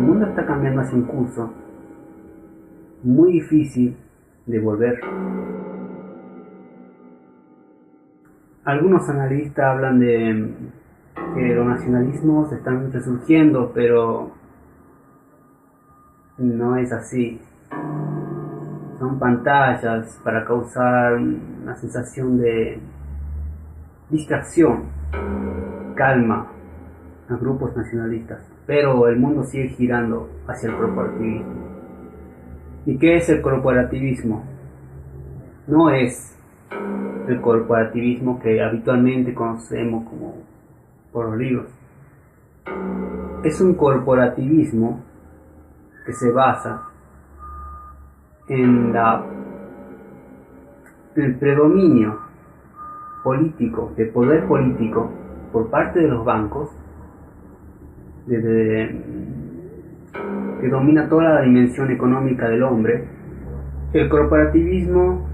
mundo está cambiando hacia un curso muy difícil de volver. Algunos analistas hablan de que los nacionalismos están resurgiendo, pero no es así. Son pantallas para causar una sensación de distracción, calma a grupos nacionalistas, pero el mundo sigue girando hacia el corporativismo. ¿Y qué es el corporativismo? No es el corporativismo que habitualmente conocemos como por los libros. Es un corporativismo que se basa en el predominio político, de poder político por parte de los bancos, que domina toda la dimensión económica del hombre. El corporativismo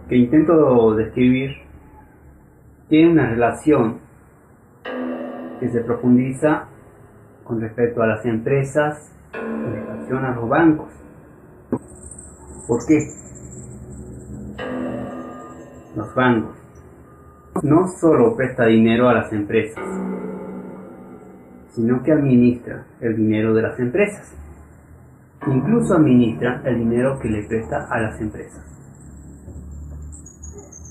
que intento describir tiene una relación que se profundiza con respecto a las empresas en relación a los bancos. ¿Por qué? Los bancos no solo presta dinero a las empresas, sino que administra el dinero de las empresas. Incluso administra el dinero que le presta a las empresas.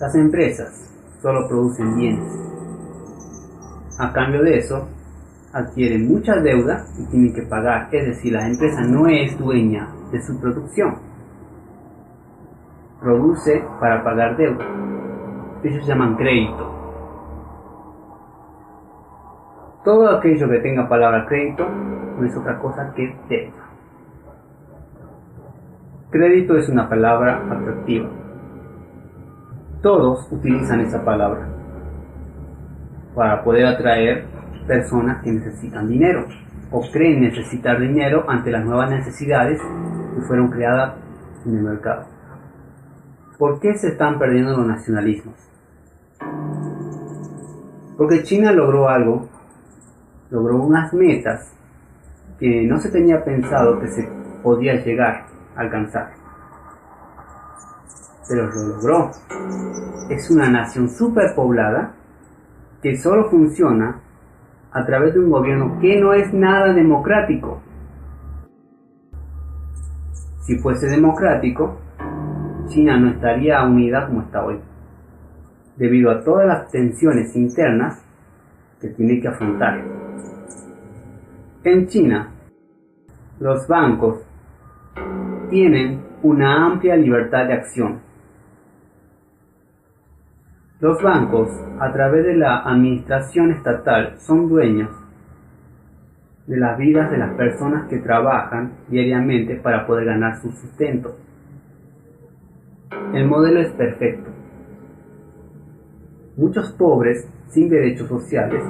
Las empresas solo producen bienes. A cambio de eso, adquieren mucha deuda y tienen que pagar. Es decir, la empresa no es dueña de su producción. Produce para pagar deuda. Ellos llaman crédito. Todo aquello que tenga palabra crédito no es otra cosa que deuda. Crédito es una palabra atractiva. Todos utilizan esa palabra para poder atraer personas que necesitan dinero o creen necesitar dinero ante las nuevas necesidades que fueron creadas en el mercado. ¿Por qué se están perdiendo los nacionalismos? Porque China logró algo, logró unas metas que no se tenía pensado que se podía llegar a alcanzar, pero lo logró. Es una nación superpoblada que solo funciona a través de un gobierno que no es nada democrático. Si fuese democrático, China no estaría unida como está hoy, debido a todas las tensiones internas que tiene que afrontar. En China, los bancos tienen una amplia libertad de acción. Los bancos, a través de la administración estatal, son dueños de las vidas de las personas que trabajan diariamente para poder ganar su sustento. El modelo es perfecto. Muchos pobres sin derechos sociales,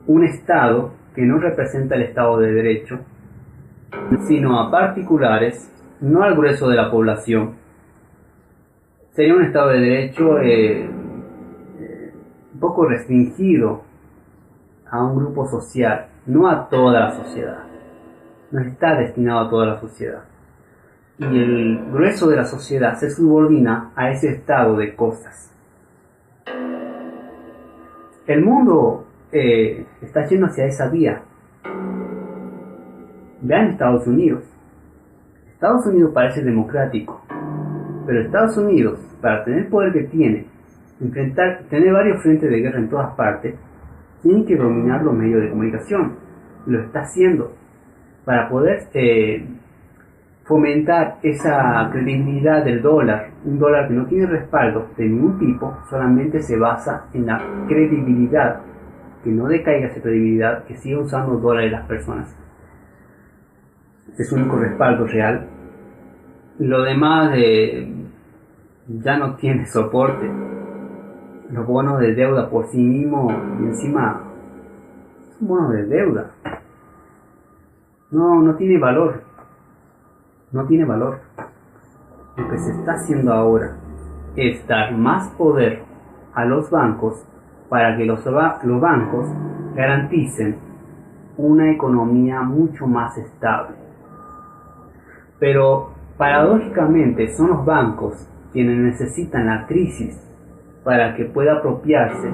un Estado que no representa el Estado de Derecho, sino a particulares, no al grueso de la población. Sería un Estado de Derecho un poco restringido a un grupo social, no a toda la sociedad. No está destinado a toda la sociedad. Y el grueso de la sociedad se subordina a ese estado de cosas. El mundo está yendo hacia esa vía. Vean Estados Unidos. Estados Unidos parece democrático, pero Estados Unidos, para tener el poder que tiene, tener varios frentes de guerra en todas partes, tiene que dominar los medios de comunicación. Lo está haciendo para poder fomentar esa credibilidad del dólar. Un dólar que no tiene respaldo de ningún tipo, solamente se basa en la credibilidad, que no decaiga esa credibilidad, que siga usando dólares las personas. Es su único respaldo real. Lo demás ya no tiene soporte. Los bonos de deuda por sí mismos, y encima son bonos de deuda. No tiene valor. No tiene valor. Lo que se está haciendo ahora es dar más poder a los bancos para que los bancos garanticen una economía mucho más estable. Pero paradójicamente son los bancos quienes necesitan la crisis para que pueda apropiarse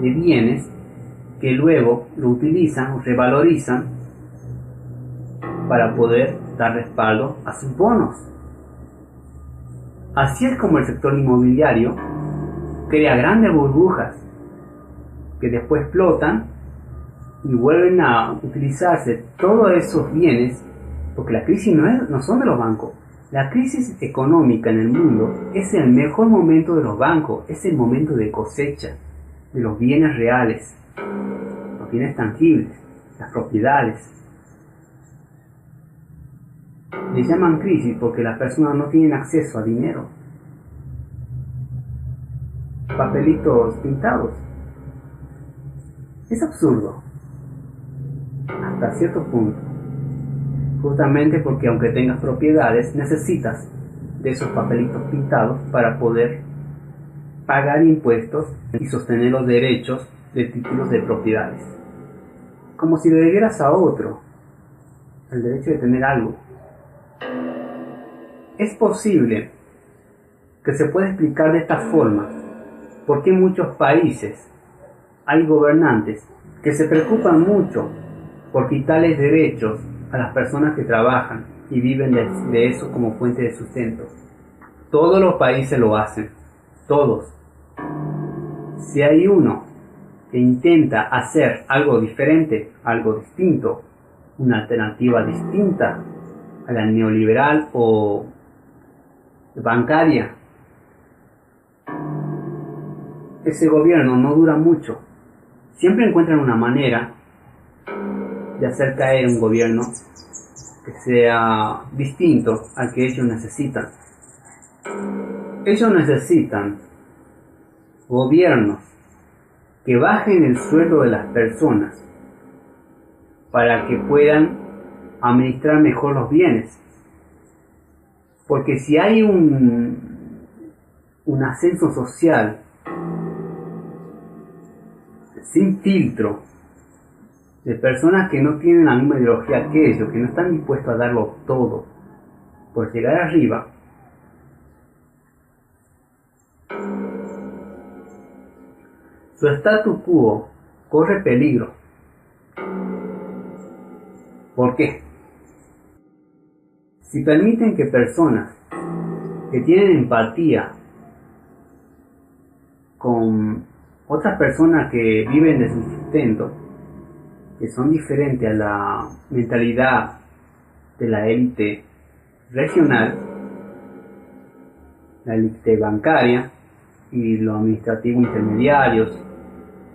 de bienes que luego lo utilizan o revalorizan para poder dar respaldo a sus bonos. Así es como el sector inmobiliario crea grandes burbujas que después explotan y vuelven a utilizarse todos esos bienes, porque la crisis no son de los bancos. La crisis económica en el mundo es el mejor momento de los bancos, es el momento de cosecha de los bienes reales, los bienes tangibles, las propiedades. Le llaman crisis porque las personas no tienen acceso a dinero. Papelitos pintados. Es absurdo, hasta cierto punto. Justamente porque aunque tengas propiedades, necesitas de esos papelitos pintados para poder pagar impuestos y sostener los derechos de títulos de propiedades. Como si le debieras a otro el derecho de tener algo. Es posible que se pueda explicar de esta forma por qué en muchos países hay gobernantes que se preocupan mucho por quitarles derechos a las personas que trabajan y viven de eso como fuente de sustento. Todos los países lo hacen, todos. Si hay uno que intenta hacer algo diferente, algo distinto, una alternativa distinta a la neoliberal o bancaria, ese gobierno no dura mucho. Siempre encuentran una manera de hacer caer un gobierno que sea distinto al que ellos necesitan. Ellos necesitan gobiernos que bajen el sueldo de las personas para que puedan administrar mejor los bienes. Porque si hay un ascenso social sin filtro, de personas que no tienen la misma ideología que ellos, que no están dispuestos a darlo todo por llegar arriba, su statu quo corre peligro. ¿Por qué? Si permiten que personas que tienen empatía con otras personas que viven de su sustento, que son diferentes a la mentalidad de la élite regional, la élite bancaria y los administrativos intermediarios,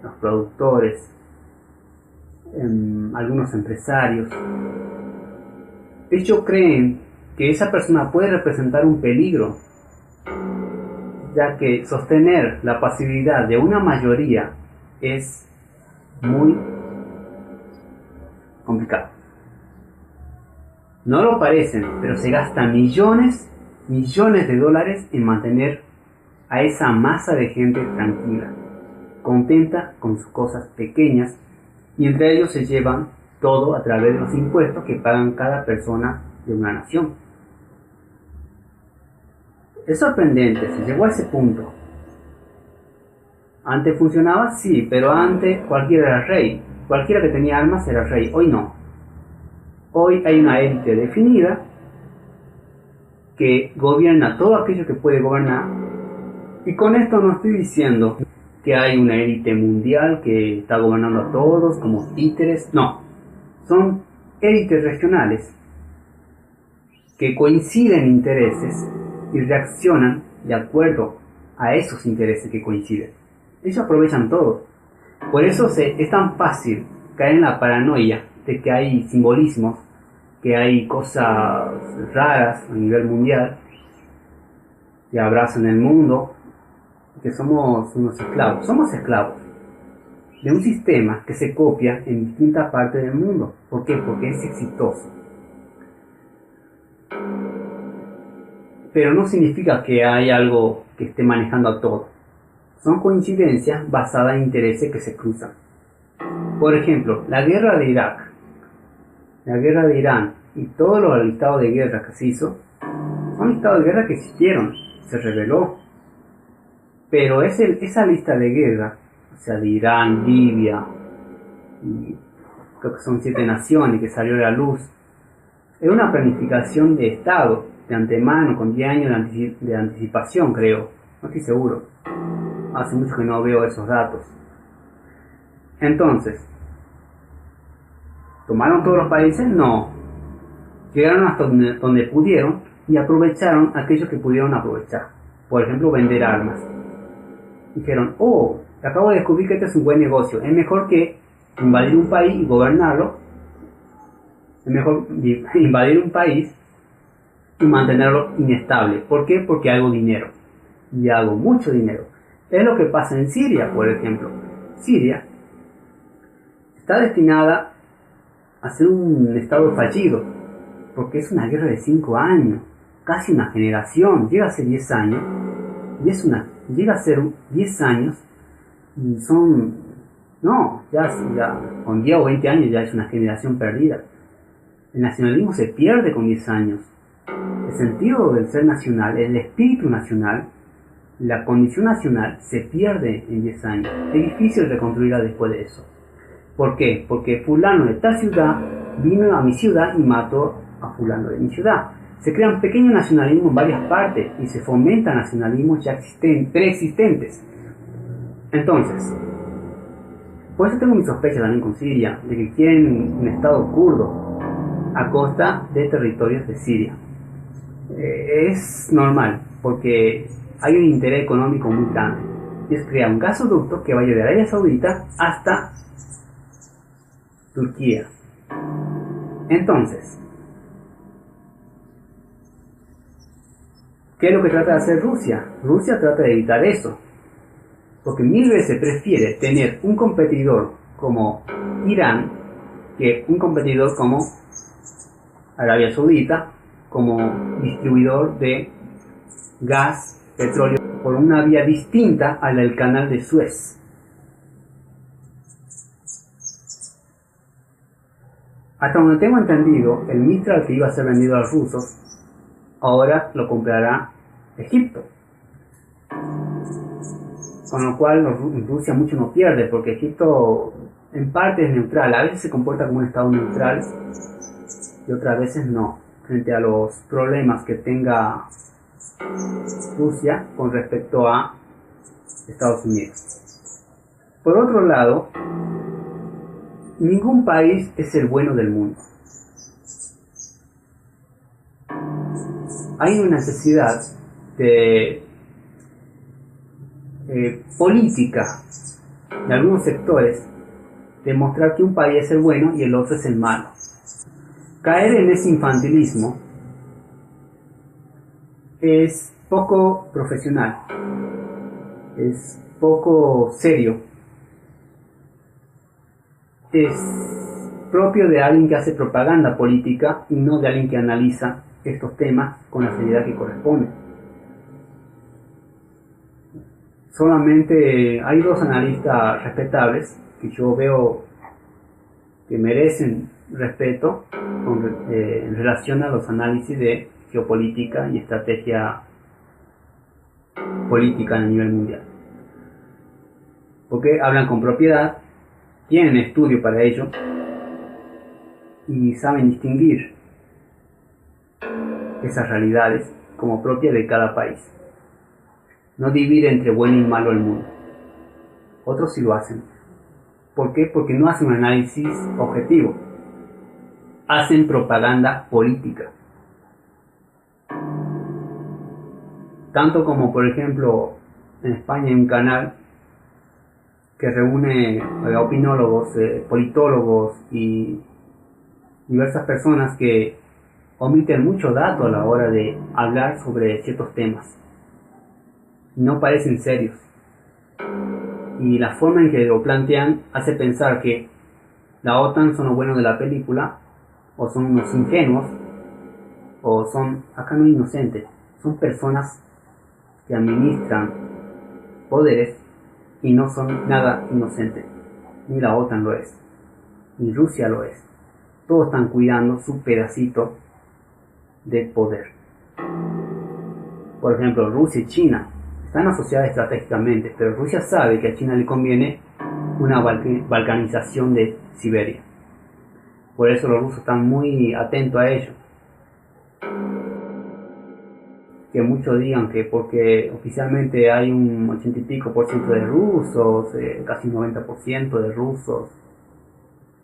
los productores, algunos empresarios, ellos creen que esa persona puede representar un peligro, ya que sostener la pasividad de una mayoría es muy complicado. No lo parecen, pero se gastan millones de dólares en mantener a esa masa de gente tranquila, contenta con sus cosas pequeñas, y entre ellos se llevan todo a través de los impuestos que pagan cada persona de una nación. Es sorprendente, se llegó a ese punto. Antes funcionaba, sí, pero antes cualquiera era rey. Cualquiera que tenía armas era rey. Hoy no. Hoy hay una élite definida que gobierna todo aquello que puede gobernar. Y con esto no estoy diciendo que hay una élite mundial que está gobernando a todos como títeres. No. Son élites regionales que coinciden intereses y reaccionan de acuerdo a esos intereses que coinciden. Ellos aprovechan todo. Por eso es tan fácil caer en la paranoia de que hay simbolismos, que hay cosas raras a nivel mundial, que abrazan el mundo, que somos unos esclavos. Somos esclavos de un sistema que se copia en distintas partes del mundo. ¿Por qué? Porque es exitoso. Pero no significa que hay algo que esté manejando a todo. son coincidencias basadas en intereses que se cruzan. Por ejemplo, la guerra de Irak, la guerra de Irán y todos los listados de guerra que se hizo, son listados de guerra que existieron, se reveló. Pero esa lista de guerra, o sea, de Irán, Libia, y creo que son 7 naciones que salió a la luz, es una planificación de Estado, de antemano, con 10 años de anticipación, creo. No estoy seguro. Hace mucho que no veo esos datos. Entonces, ¿tomaron todos los países? No. Llegaron hasta donde pudieron y aprovecharon aquellos que pudieron aprovechar. Por ejemplo, vender armas. Dijeron, oh, acabo de descubrir que este es un buen negocio. Es mejor que invadir un país y gobernarlo. Es mejor invadir un país y mantenerlo inestable. ¿Por qué? Porque hago dinero. Y hago mucho dinero. Es lo que pasa en Siria, por ejemplo. Siria está destinada a ser un estado fallido, porque es una guerra de 5 años, casi una generación, llega a ser 10 años, llega a ser 10 años, y ya con 10 o 20 años ya es una generación perdida. El nacionalismo se pierde con 10 años. El sentido del ser nacional, el espíritu nacional, la condición nacional se pierde en 10 años. Es difícil reconstruirla después de eso. ¿Por qué? Porque fulano de tal ciudad vino a mi ciudad y mató a fulano de mi ciudad. Se crean pequeños nacionalismos en varias partes y se fomentan nacionalismos ya preexistentes. Entonces, por eso tengo mis sospechas también con Siria, de que quieren un estado kurdo a costa de territorios de Siria. Es normal, porque hay un interés económico muy grande. Y es crear un gasoducto que vaya de Arabia Saudita hasta Turquía. Entonces, ¿qué es lo que trata de hacer Rusia? Rusia trata de evitar eso, porque 1000 veces prefiere tener un competidor como Irán que un competidor como Arabia Saudita, como distribuidor de gas, petróleo, por una vía distinta a la del canal de Suez. Hasta donde tengo entendido, el Mistral que iba a ser vendido a los rusos, ahora lo comprará Egipto. Con lo cual Rusia mucho no pierde, porque Egipto en parte es neutral. A veces se comporta como un estado neutral y otras veces no, frente a los problemas que tenga Rusia con respecto a Estados Unidos. Por otro lado, ningún país es el bueno del mundo. Hay una necesidad de política de algunos sectores de mostrar que un país es el bueno y el otro es el malo. Caer en ese infantilismo es poco profesional, es poco serio, es propio de alguien que hace propaganda política y no de alguien que analiza estos temas con la seriedad que corresponde. Solamente hay 2 analistas respetables que yo veo que merecen respeto en relación a los análisis de geopolítica y estrategia política a nivel mundial, porque hablan con propiedad, tienen estudio para ello y saben distinguir esas realidades como propias de cada país. No divide entre bueno y malo el mundo. Otros sí lo hacen. ¿Por qué? Porque no hacen un análisis objetivo. Hacen propaganda política. Tanto como, por ejemplo, en España hay un canal que reúne a opinólogos, politólogos y diversas personas que omiten mucho dato a la hora de hablar sobre ciertos temas. No parecen serios. Y la forma en que lo plantean hace pensar que la OTAN son los buenos de la película, o son unos ingenuos, o son, acá no inocentes, son personas que administran poderes y no son nada inocentes. Ni la OTAN lo es, ni Rusia lo es. Todos están cuidando su pedacito de poder. Por ejemplo, Rusia y China están asociadas estratégicamente, pero Rusia sabe que a China le conviene una balcanización de Siberia. Por eso los rusos están muy atentos a ello. Que muchos digan que porque oficialmente hay un 80 y pico por ciento de rusos, casi un 90% de rusos,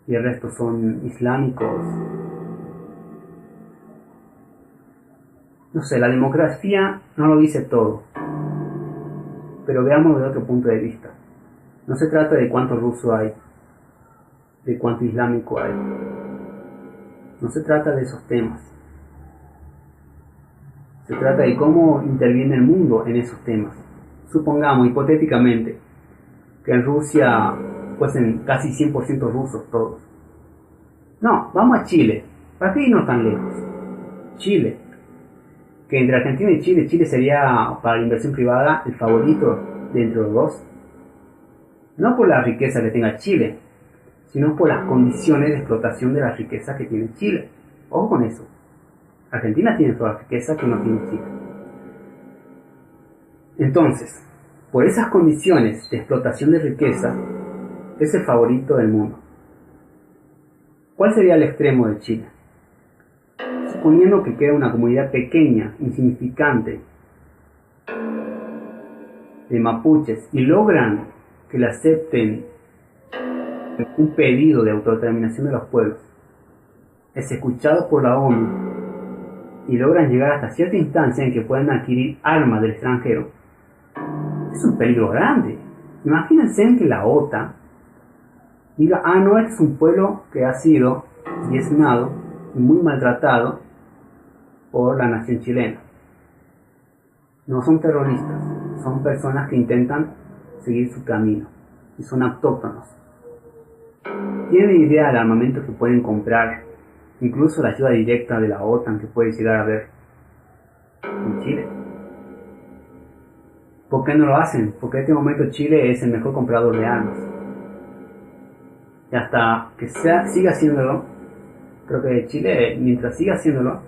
y el resto son islámicos. No sé, la demografía no lo dice todo, pero veámoslo de otro punto de vista. No se trata de cuánto ruso hay, de cuánto islámico hay. No se trata de esos temas. Se trata de cómo interviene el mundo en esos temas. Supongamos, hipotéticamente, que en Rusia fuesen casi 100% rusos todos. No, vamos a Chile. ¿Para qué irnos tan lejos? Chile. Que entre Argentina y Chile, Chile sería para la inversión privada el favorito de entre los dos. No por la riqueza que tenga Chile, sino por las condiciones de explotación de la riqueza que tiene Chile. Ojo con eso. Argentina tiene toda la riqueza que no tiene Chile. Entonces, por esas condiciones de explotación de riqueza, es el favorito del mundo. ¿Cuál sería el extremo de Chile? Suponiendo que queda una comunidad pequeña, insignificante, de mapuches, y logran que le acepten un pedido de autodeterminación de los pueblos, es escuchado por la ONU, y logran llegar hasta cierta instancia en que pueden adquirir armas del extranjero, es un peligro grande. Imagínense en que la OTAN diga, no, este es un pueblo que ha sido diezmado y muy maltratado por la nación chilena. No son terroristas, son personas que intentan seguir su camino y son autóctonos. Tienen idea del armamento que pueden comprar, incluso la ayuda directa de la OTAN que puede llegar a haber en Chile. ¿Por qué no lo hacen? Porque en este momento Chile es el mejor comprador de armas. Y hasta que siga haciéndolo, creo que Chile, mientras siga haciéndolo,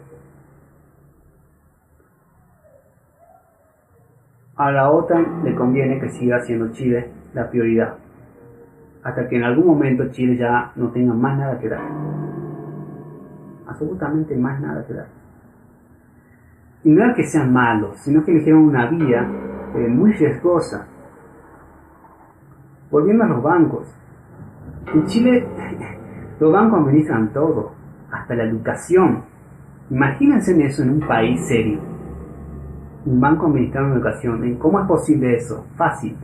a la OTAN le conviene que siga siendo Chile la prioridad. Hasta que en algún momento Chile ya no tenga más nada que dar. Absolutamente más nada que dar. Y no es que sean malos, sino que eligieron una vía muy riesgosa. Volviendo a los bancos. En Chile los bancos administran todo, hasta la educación. Imagínense en eso en un país serio. Un banco administrando educación. ¿Cómo es posible eso? Fácil.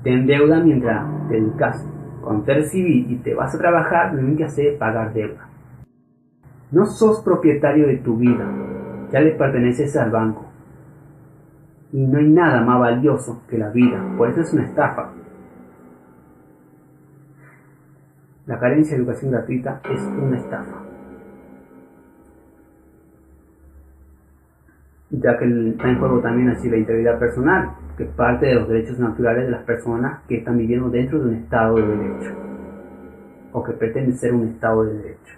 Te endeudan mientras te educas. Cuando te recibís y te vas a trabajar, lo único que haces es pagar deuda. No sos propietario de tu vida, ya le perteneces al banco. Y no hay nada más valioso que la vida, por eso es una estafa. La carencia de educación gratuita es una estafa. Ya que está en juego también así la integridad personal, que es parte de los derechos naturales de las personas que están viviendo dentro de un Estado de Derecho, o que pretende ser un Estado de Derecho.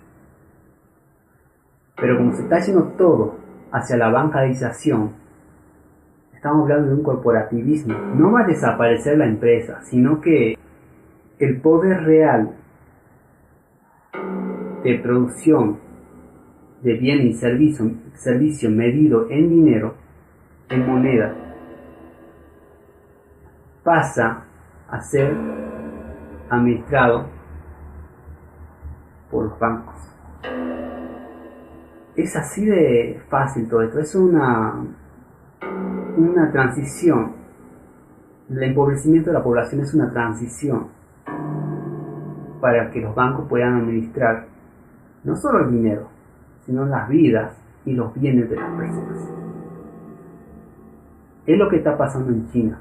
Pero como se está haciendo todo hacia la bancarización, estamos hablando de un corporativismo. No va a desaparecer la empresa, sino que el poder real de producción de bienes y servicio medido en dinero, en moneda, pasa a ser administrado por los bancos. Es así de fácil todo esto, es una transición. El empobrecimiento de la población es una transición para que los bancos puedan administrar no solo el dinero, sino las vidas y los bienes de las personas. Es lo que está pasando en China.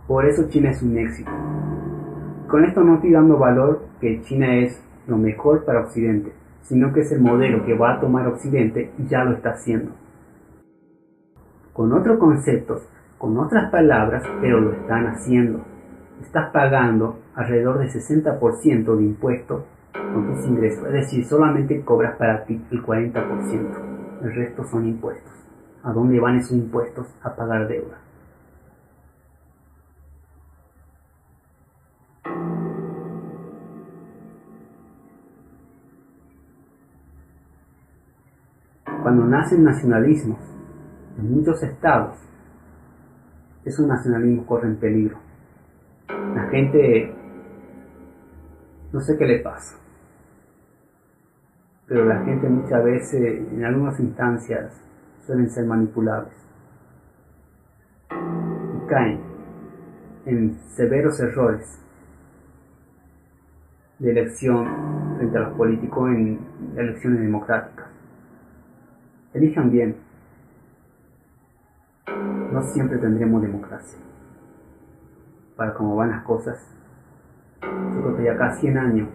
Por eso China es un éxito. Con esto no estoy dando valor que China es lo mejor para Occidente, sino que es el modelo que va a tomar Occidente y ya lo está haciendo. Con otros conceptos, con otras palabras, pero lo están haciendo. estás pagando alrededor del 60% de impuestos con tus ingresos. Es decir, solamente cobras para ti el 40%. El resto son impuestos. ¿A dónde van esos impuestos? A pagar deuda. Cuando nacen nacionalismos en muchos estados, esos nacionalismos corren peligro. La gente, no sé qué le pasa, pero la gente muchas veces, en algunas instancias, suelen ser manipulables y caen en severos errores de elección frente a los políticos en elecciones democráticas. Elijan bien. No siempre tendremos democracia. Para cómo van las cosas, yo creo que de acá a 100 años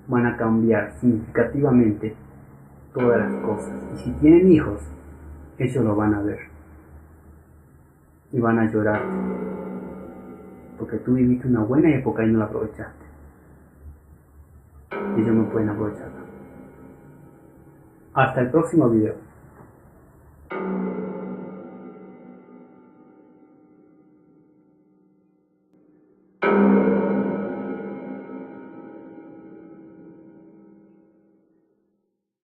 van a cambiar significativamente todas las cosas. Y si tienen hijos, ellos lo van a ver y van a llorar porque tú viviste una buena época y no la aprovechaste. Ellos no pueden aprovecharla. Hasta el próximo video.